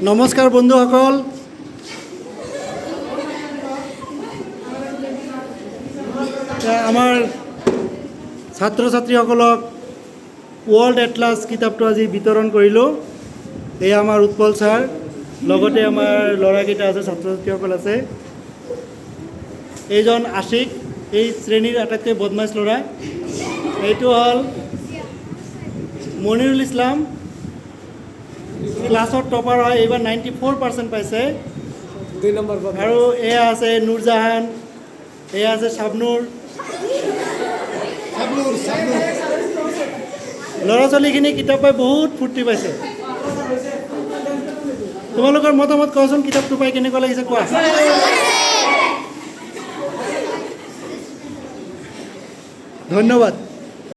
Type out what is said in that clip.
নমস্কাৰ বন্ধুসকল, আমাৰ ছাত্ৰ ছাত্ৰীসকলক ৱৰ্ল্ড এটলাছ কিতাপটো আজি বিতৰণ কৰিলোঁ। এই আমাৰ উৎপল ছাৰ, লগতে আমাৰ ল'ৰাকেইটা আছে, ছাত্ৰ ছাত্ৰীসকল আছে। এইজন আশিক, এই শ্ৰেণীৰ আটাইতকৈ বদমাছ ল'ৰা। এইটো হ'ল মনিৰুল ইছলাম, ক্লাছত টপাৰ হয়, এইবাৰ 94% পাইছে। 2 নম্বৰ আৰু এয়া আছে নুৰজাহান, এয়া আছে শাবনুৰ। ল'ৰা ছোৱালীখিনি কিতাপ পাই বহুত ফূৰ্তি পাইছে। তোমালোকৰ মতামত কোৱাচোন, কিতাপটো পাই কেনেকুৱা লাগিছে কোৱা। ধন্যবাদ।